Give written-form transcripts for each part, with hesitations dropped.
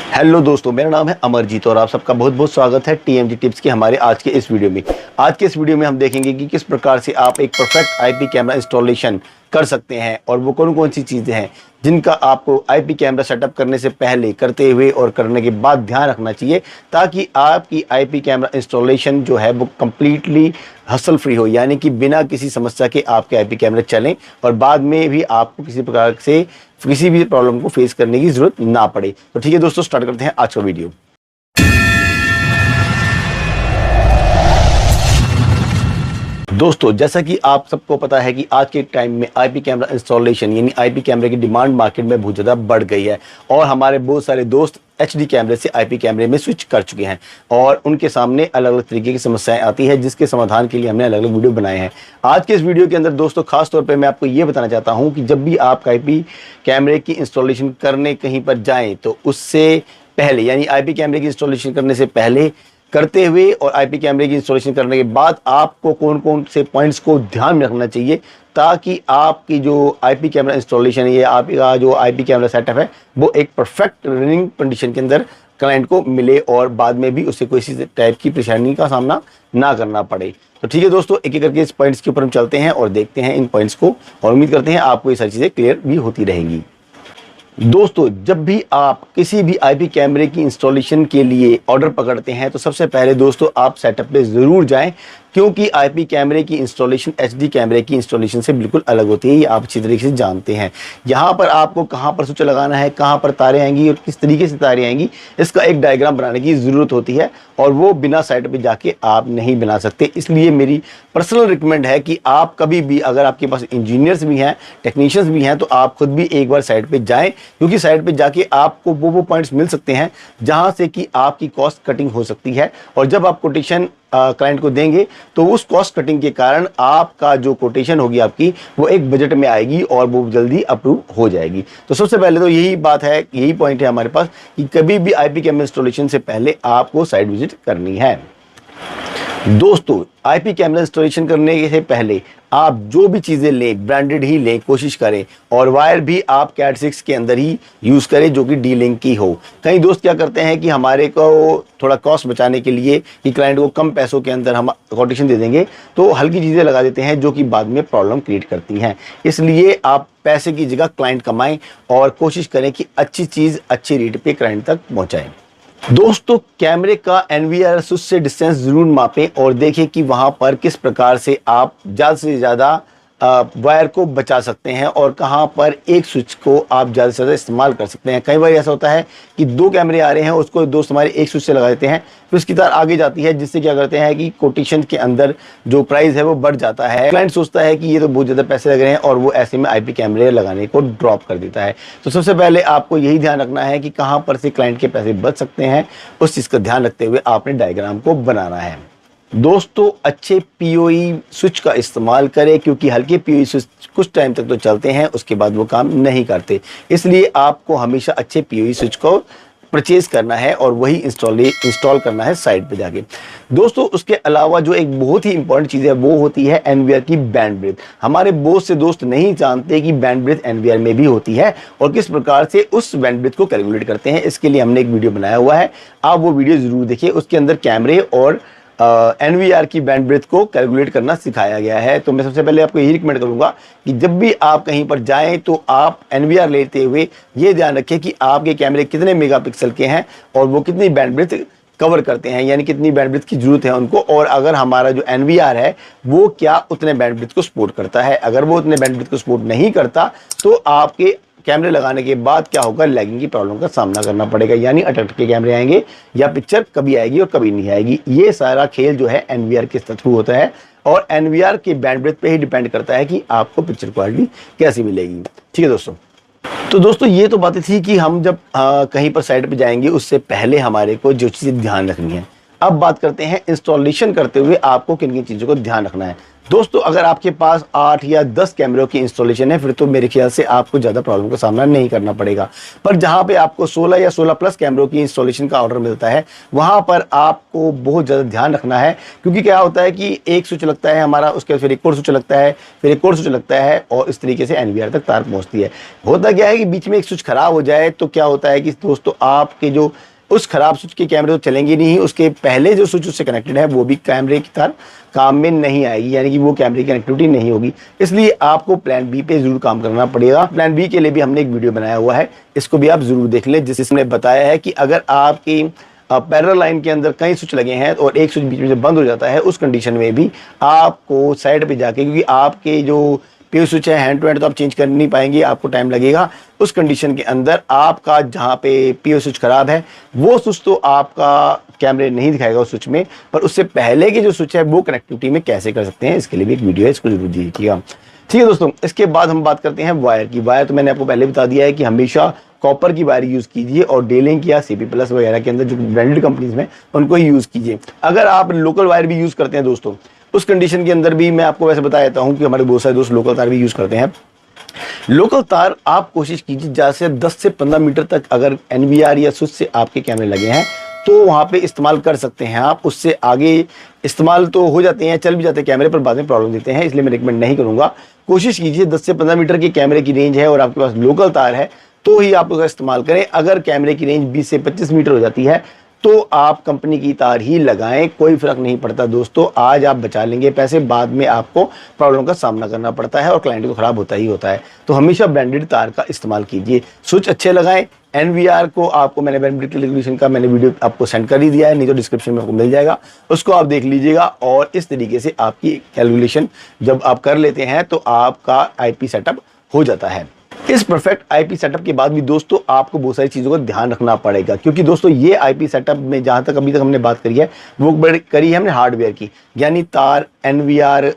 Hello दोस्तों, मेरा नाम है अमरजीत और आप सबका बहुत बहुत स्वागत है टीएमजी टिप्स के हमारे आज के इस वीडियो में। आज के इस वीडियो में हम देखेंगे कि किस प्रकार से आप एक परफेक्ट आईपी कैमरा इंस्टॉलेशन कर सकते हैं और वो कौन कौन सी चीज़ें हैं जिनका आपको आईपी कैमरा सेटअप करने से पहले, करते हुए और करने के बाद ध्यान रखना चाहिए, ताकि आपकी आईपी कैमरा इंस्टॉलेशन जो है वो कम्प्लीटली हसल फ्री हो, यानी कि बिना किसी समस्या के आपके आईपी कैमरे चलें और बाद में भी आपको किसी प्रकार से किसी भी प्रॉब्लम को फेस करने की जरूरत ना पड़े। तो ठीक है दोस्तों, स्टार्ट करते हैं आज का वीडियो। दोस्तों, जैसा कि आप सबको पता है कि आज के टाइम में आईपी कैमरा इंस्टॉलेशन यानी आईपी कैमरे की डिमांड मार्केट में बहुत ज़्यादा बढ़ गई है और हमारे बहुत सारे दोस्त एचडी कैमरे से आईपी कैमरे में स्विच कर चुके हैं और उनके सामने अलग अलग तरीके की समस्याएं आती है, जिसके समाधान के लिए हमने अलग अलग वीडियो बनाए हैं। आज के इस वीडियो के अंदर दोस्तों खास तौर पे मैं आपको ये बताना चाहता हूँ कि जब भी आप आईपी कैमरे की इंस्टॉलेशन करने कहीं पर जाएँ तो उससे पहले, यानी आईपी कैमरे की इंस्टॉलेशन करने से पहले, करते हुए और आईपी कैमरे की इंस्टॉलेशन करने के बाद आपको कौन कौन से पॉइंट्स को ध्यान में रखना चाहिए, ताकि आपकी जो आईपी कैमरा इंस्टॉलेशन है या आपका जो आईपी कैमरा सेटअप है वो एक परफेक्ट रनिंग कंडीशन के अंदर क्लाइंट को मिले और बाद में भी उसे कोई टाइप की परेशानी का सामना ना करना पड़े। तो ठीक है दोस्तों, एक एक करके इस पॉइंट्स के ऊपर हम चलते हैं और देखते हैं इन पॉइंट्स को, और उम्मीद करते हैं आपको ये सारी चीज़ें क्लियर भी होती रहेंगी। दोस्तों, जब भी आप किसी भी आईपी कैमरे की इंस्टॉलेशन के लिए ऑर्डर पकड़ते हैं तो सबसे पहले दोस्तों आप सेटअप पे ज़रूर जाएं, क्योंकि आईपी कैमरे की इंस्टॉलेशन एचडी कैमरे की इंस्टॉलेशन से बिल्कुल अलग होती है। ये आप अच्छी तरीके से जानते हैं। यहाँ पर आपको कहाँ पर स्विच लगाना है, कहाँ पर तारें आएंगी और किस तरीके से तारें आएंगी, इसका एक डायग्राम बनाने की ज़रूरत होती है और वो बिना साइट पे जाके आप नहीं बना सकते। इसलिए मेरी पर्सनल रिकमेंड है कि आप कभी भी, अगर आपके पास इंजीनियर्स भी हैं, टेक्नीशियंस भी हैं, तो आप खुद भी एक बार साइट पे जाएं, क्योंकि साइट पे जाके आपको वो पॉइंट्स मिल सकते हैं जहाँ से कि आपकी कॉस्ट कटिंग हो सकती है। और जब आप कोटेशन क्लाइंट को देंगे तो उस कॉस्ट कटिंग के कारण आपका जो कोटेशन होगी आपकी वो एक बजट में आएगी और वो जल्दी अप्रूव हो जाएगी। तो सबसे पहले तो यही बात है, यही पॉइंट है हमारे पास कि कभी भी आईपी कैमरा इंस्टॉलेशन से पहले आपको साइट विजिट करनी है। दोस्तों, आईपी कैमरा इंस्टॉलेशन करने से पहले आप जो भी चीज़ें लें ब्रांडेड ही लें, कोशिश करें, और वायर भी आप कैट 6 के अंदर ही यूज़ करें जो कि डी लिंक की हो। कई दोस्त क्या करते हैं कि हमारे को थोड़ा कॉस्ट बचाने के लिए कि क्लाइंट को कम पैसों के अंदर हम कोटेशन दे देंगे तो हल्की चीज़ें लगा देते हैं जो कि बाद में प्रॉब्लम क्रिएट करती हैं। इसलिए आप पैसे की जगह क्लाइंट कमाएं और कोशिश करें कि अच्छी चीज़ अच्छी रेट पे क्लाइंट तक पहुँचाएँ। दोस्तों, कैमरे का एनवीआर स्विच से डिस्टेंस जरूर मापें और देखें कि वहां पर किस प्रकार से आप ज़्यादा से ज़्यादा वायर को बचा सकते हैं और कहां पर एक स्विच को आप ज़्यादा से ज़्यादा इस्तेमाल कर सकते हैं। कई बार ऐसा होता है कि दो कैमरे आ रहे हैं, उसको दोस्त हमारे एक स्विच से लगा देते हैं, फिर उसकी तार आगे जाती है, जिससे क्या करते हैं कि कोटेशन के अंदर जो प्राइस है वो बढ़ जाता है। क्लाइंट सोचता है कि ये तो बहुत ज़्यादा पैसे लग रहे हैं और वो ऐसे में आईपी कैमरे लगाने को ड्रॉप कर देता है। तो सबसे पहले आपको यही ध्यान रखना है कि कहाँ पर से क्लाइंट के पैसे बच सकते हैं, उस चीज़ का ध्यान रखते हुए आपने डायग्राम को बनाना है। दोस्तों, अच्छे पीओई स्विच का इस्तेमाल करें, क्योंकि हल्के पीओई स्विच कुछ टाइम तक तो चलते हैं, उसके बाद वो काम नहीं करते। इसलिए आपको हमेशा अच्छे पीओई स्विच को परचेज करना है और वही इंस्टॉल करना है साइट पे जाके। दोस्तों, उसके अलावा जो एक बहुत ही इंपॉर्टेंट चीज़ है वो होती है एनवीआर की बैंडविड्थ। हमारे बहुत से दोस्त नहीं जानते कि बैंडविड्थ एनवीआर में भी होती है और किस प्रकार से उस बैंडविड्थ को कैलकुलेट करते हैं। इसके लिए हमने एक वीडियो बनाया हुआ है, आप वो वीडियो ज़रूर देखिए। उसके अंदर कैमरे और एनवीआर की बैंडविड्थ को कैलकुलेट करना सिखाया गया है। तो मैं सबसे पहले आपको यही रिकमेंड करूंगा कि जब भी आप कहीं पर जाएं तो आप एनवीआर लेते हुए ये ध्यान रखें कि आपके कैमरे कितने मेगापिक्सल के हैं और वो कितनी बैंडविड्थ कवर करते हैं, यानी कितनी बैंडविड्थ की जरूरत है उनको, और अगर हमारा जो एनवीआर है वो क्या उतने बैंडविड्थ को सपोर्ट करता है। अगर वो उतने बैंडविड्थ को सपोर्ट नहीं करता तो आपके कैमरे लगाने के बाद क्या होगा, लैगिंग की प्रॉब्लम का सामना करना पड़ेगा, यानी अटक के कैमरे आएंगे या पिक्चर कभी आएगी और कभी नहीं आएगी। ये सारा खेल जो है एनवीआर के थ्रू होता है और एनवीआर के बैंडविड्थ पे ही डिपेंड करता है कि आपको पिक्चर क्वालिटी कैसी मिलेगी। ठीक है दोस्तों, तो दोस्तों ये तो बातें थी कि हम जब कहीं पर साइट पे जाएंगे उससे पहले हमारे को जो चीज़ें ध्यान रखनी है। अब बात करते हैं इंस्टॉलेशन करते हुए आपको किन किन चीज़ों को ध्यान रखना है। दोस्तों अगर आपके पास 8 या 10 कैमरों की इंस्टॉलेशन है फिर तो मेरे ख्याल से आपको ज़्यादा प्रॉब्लम का सामना नहीं करना पड़ेगा। पर जहां पे आपको 16 या 16 प्लस कैमरों की इंस्टॉलेशन का ऑर्डर मिलता है वहां पर आपको बहुत ज़्यादा ध्यान रखना है, क्योंकि क्या होता है कि एक स्विच लगता है हमारा, उसके बाद फिर एक और स्विच लगता है, फिर एक और स्विच लगता है और इस तरीके से एनवीआर तक तार पहुँचती है। होता क्या है कि बीच में एक स्विच खराब हो जाए तो क्या होता है कि दोस्तों आपके जो उस खराब स्विच के कैमरे तो चलेंगे नहीं, उसके पहले जो स्विच उससे कनेक्टेड है वो भी कैमरे की तार काम में नहीं आएगी, यानी कि वो कैमरे की कनेक्टिविटी नहीं होगी। इसलिए आपको प्लान बी पे जरूर काम करना पड़ेगा। प्लान बी के लिए भी हमने एक वीडियो बनाया हुआ है, इसको भी आप जरूर देख लें, जिसमें बताया है कि अगर आपकी पैरेलल लाइन के अंदर कई स्विच लगे हैं और एक स्विच बीच में से बंद हो जाता है, उस कंडीशन में भी आपको साइड पे जाके, क्योंकि आपके जो पीओ स्विच है हैंड टू हैंड तो आप चेंज कर नहीं पाएंगे, आपको टाइम लगेगा। उस कंडीशन के अंदर आपका जहां पे पीओ स्विच खराब है वो स्विच तो आपका कैमरे नहीं दिखाएगा उस स्विच में, पर उससे पहले की जो स्विच है वो कनेक्टिविटी में कैसे कर सकते हैं, इसके लिए भी एक वीडियो है, इसको जरूर देखिएगा। ठीक है दोस्तों, इसके बाद हम बात करते हैं वायर की। वायर तो मैंने आपको पहले बता दिया है कि हमेशा कॉपर की वायर यूज कीजिए और डेलिंक या सीपी प्लस वगैरह के अंदर जो ब्रांडेड कंपनीज में उनको ही यूज कीजिए। अगर आप लोकल वायर भी यूज करते हैं दोस्तों, उस कंडीशन के अंदर भी मैं आपको वैसे बता देता हूं कि हमारे बहुत सारे दोस्त लोकल तार भी यूज करते हैं। लोकल तार आप कोशिश कीजिए ज़्यादा से 10 से 15 मीटर तक अगर एनवीआर या स्विच से आपके कैमरे लगे हैं तो वहाँ पे इस्तेमाल कर सकते हैं आप। उससे आगे इस्तेमाल तो हो जाते हैं, चल भी जाते हैं कैमरे, पर बाद में प्रॉब्लम देते हैं, इसलिए मैं रिकमेंड नहीं करूँगा। कोशिश कीजिए 10 से 15 मीटर की कैमरे की रेंज है और आपके पास लोकल तार है तो ही आप उसका इस्तेमाल करें। अगर कैमरे की रेंज 20 से 25 मीटर हो जाती है तो आप कंपनी की तार ही लगाएं, कोई फर्क नहीं पड़ता दोस्तों। आज आप बचा लेंगे पैसे, बाद में आपको प्रॉब्लम का सामना करना पड़ता है और क्लाइंट को खराब होता ही होता है। तो हमेशा ब्रांडेड तार का इस्तेमाल कीजिए, स्विच अच्छे लगाएं। एनवीआर को आपको मैंने ब्रांडेड कैलकुलेशन का मैंने वीडियो आपको सेंड कर ही दिया है, नहीं तो डिस्क्रिप्शन में आपको मिल जाएगा, उसको आप देख लीजिएगा। और इस तरीके से आपकी कैलकुलेशन जब आप कर लेते हैं तो आपका आईपी सेटअप हो जाता है। इस परफेक्ट आईपी सेटअप के बाद भी दोस्तों आपको बहुत सारी चीज़ों का ध्यान रखना पड़ेगा, क्योंकि दोस्तों ये आईपी सेटअप में जहाँ तक अभी तक हमने बात करी है वो करी है हमने हार्डवेयर की, यानी तार, एनवीआर,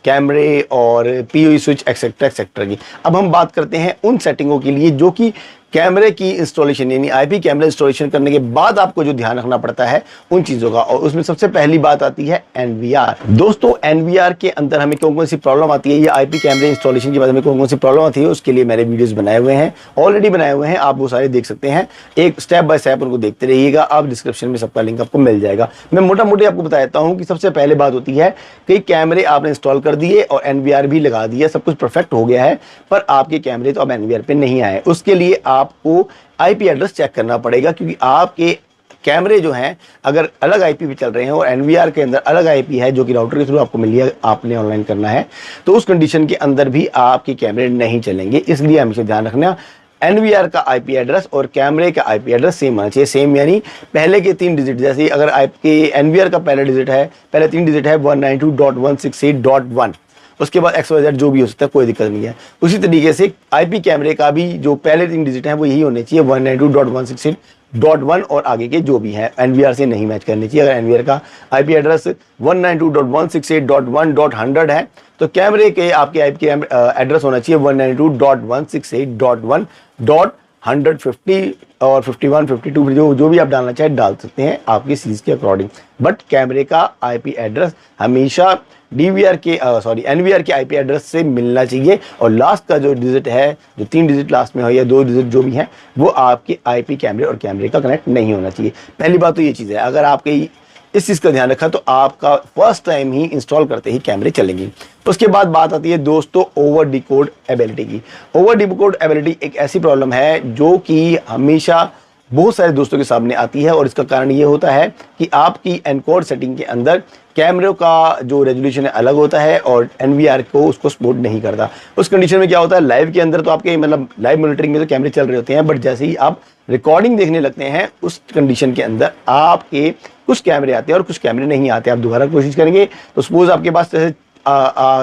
कैमरे और पीओई स्विच एक्सेट्रा एक्सेट्रा की। अब हम बात करते हैं उन सेटिंगों के लिए जो कि कैमरे की इंस्टॉलेशन यानी आईपी कैमरा इंस्टॉलेशन करने के बाद आपको जो ध्यान रखना पड़ता है उन चीज़ों का, और उसमें सबसे पहली बात आती है एनवीआर। दोस्तों एनवीआर के अंदर हमें कौन कौन सी प्रॉब्लम आती है, ये आईपी कैमरे इंस्टॉलेशन के बाद हमें कौन कौन सी प्रॉब्लम आती है, उसके लिए मैंने वीडियोस बनाए हुए हैं, ऑलरेडी बनाए हुए हैं, आप वो सारे देख सकते हैं। एक स्टेप बाय स्टेप उनको देखते रहिएगा, आप डिस्क्रिप्शन में सबका लिंक आपको मिल जाएगा। मैं मोटा मोटी आपको बता देता हूँ कि सबसे पहले बात होती है कि कैमरे आपने इंस्टॉल कर दिए और एनवीआर भी लगा दिया, सब कुछ परफेक्ट हो गया है, पर आपके कैमरे तो अब एनवीआर पे नहीं आए। उसके लिए आपको आईपी एड्रेस चेक करना पड़ेगा, क्योंकि आपके कैमरे जो हैं अगर अलग आईपी पे चल रहे हैं और एनवीआर के अंदर अलग आईपी है जो कि राउटर के थ्रू आपको मिली है, आपने ऑनलाइन करना है, तो उस कंडीशन के अंदर भी आपके कैमरे नहीं चलेंगे। इसलिए हमेशा ध्यान रखना एनवीआर का आईपी एड्रेस और कैमरे का आईपी एड्रेस सेम होना चाहिए। सेम यानी पहले के 3 डिजिट, जैसे अगर आपके एनवीआर का पहला डिजिट है, पहले 3 डिजिट है 192.168.1, उसके बाद XYZ जो भी हो सकता है, कोई दिक्कत नहीं है। उसी तरीके से आईपी कैमरे का भी जो पहले 3 डिजिट हैं वो यही होने चाहिए 192.168.1 और आगे के जो भी है एनवीआर से नहीं मैच करनी चाहिए। अगर एनवीआर का आईपी एड्रेस 192.168.1.100 है तो कैमरे के आपके आईपी एड्रेस होना चाहिए 192.168.1.150 और 51, 52 जो भी आप डालना चाहे डाल सकते हैं आपकी सीरीज के अकॉर्डिंग। बट कैमरे का आईपी एड्रेस हमेशा डीवीआर के एनवीआर के आईपी एड्रेस से मिलना चाहिए, और लास्ट का जो डिजिट है, जो 3 डिजिट लास्ट में हो या 2 डिजिट जो भी है, वो आपके आईपी कैमरे और कैमरे का कनेक्ट नहीं होना चाहिए। पहली बात तो ये चीज़ है, अगर आपके इस चीज़ का ध्यान रखा तो आपका फर्स्ट टाइम ही इंस्टॉल करते ही कैमरे चलेंगे। उसके बाद बात आती है दोस्तों ओवर डिकोड एबिलिटी की। ओवर डिकोड एबिलिटी एक ऐसी प्रॉब्लम है जो कि हमेशा बहुत सारे दोस्तों के सामने आती है, और इसका कारण ये होता है कि आपकी एनकोड सेटिंग के अंदर कैमरों का जो रेजोल्यूशन है अलग होता है और एनवीआर को उसको सपोर्ट नहीं करता। उस कंडीशन में क्या होता है, लाइव के अंदर तो आपके मतलब लाइव मॉनिटरिंग में तो कैमरे चल रहे होते हैं, बट जैसे ही आप रिकॉर्डिंग देखने लगते हैं उस कंडीशन के अंदर आपके कुछ कैमरे आते हैं और कुछ कैमरे नहीं आते। आप दोबारा कोशिश करेंगे तो सपोज आपके पास जैसे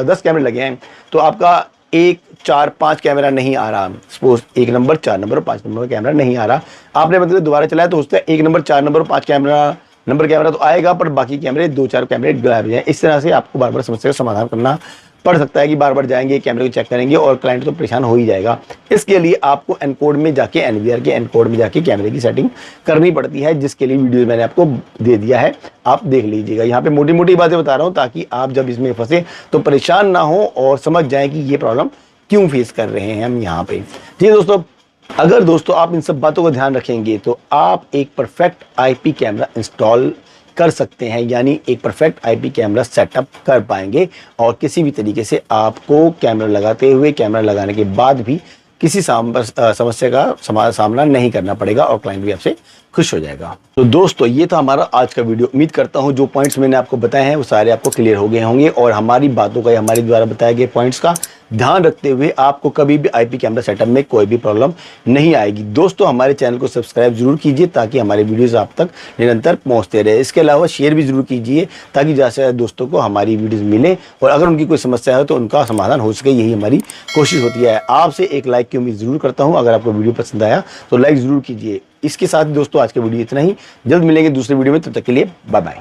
10 कैमरे लगे हैं तो आपका 1, 4, 5 कैमरा नहीं आ रहा, सपोज 1 नंबर, 4 नंबर और 5 नंबर कैमरा नहीं आ रहा, आपने मतलब दोबारा चलाया तो उससे 1 नंबर, 4 नंबर और 5 कैमरा तो आएगा, पर बाकी कैमरे 2-4 कैमरे गायब हो जाए। इस तरह से आपको बार बार समस्या का समाधान करना पड़ सकता है कि बार बार जाएंगे कैमरे को चेक करेंगे और क्लाइंट तो परेशान हो ही जाएगा। इसके लिए आपको एनकोड में जाके, एनवीआर के एनकोड में जाके कैमरे की सेटिंग करनी पड़ती है, जिसके लिए वीडियो मैंने आपको दे दिया है, आप देख लीजिएगा। यहाँ पे मोटी मोटी बातें बता रहा हूँ ताकि आप जब इसमें फंसे तो परेशान ना हो और समझ जाएं कि ये प्रॉब्लम क्यों फेस कर रहे हैं हम यहाँ पे। ठीक है दोस्तों, अगर दोस्तों आप इन सब बातों का ध्यान रखेंगे तो आप एक परफेक्ट आईपी कैमरा इंस्टॉल कर सकते हैं, यानी एक परफेक्ट आईपी कैमरा सेटअप कर पाएंगे और किसी भी तरीके से आपको कैमरा लगाते हुए, कैमरा लगाने के बाद भी किसी समस्या का सामना नहीं करना पड़ेगा और क्लाइंट भी आपसे खुश हो जाएगा। तो दोस्तों ये था हमारा आज का वीडियो। उम्मीद करता हूँ जो पॉइंट्स मैंने आपको बताए हैं वो सारे आपको क्लियर हो गए होंगे और हमारी बातों का, हमारे द्वारा बताए गए पॉइंट्स का ध्यान रखते हुए आपको कभी भी आईपी कैमरा सेटअप में कोई भी प्रॉब्लम नहीं आएगी। दोस्तों हमारे चैनल को सब्सक्राइब जरूर कीजिए ताकि हमारे वीडियोस आप तक निरंतर पहुंचते रहे। इसके अलावा शेयर भी जरूर कीजिए ताकि जैसे दोस्तों को हमारी वीडियोस मिले और अगर उनकी कोई समस्या है तो उनका समाधान हो सके, यही हमारी कोशिश होती है। आपसे एक लाइक की उम्मीद जरूर करता हूँ। अगर आपको वीडियो पसंद आया तो लाइक जरूर कीजिए। इसके साथ दोस्तों आज के वीडियो इतना ही। जल्द मिलेंगे दूसरे वीडियो में, तब तक के लिए बाय बाय।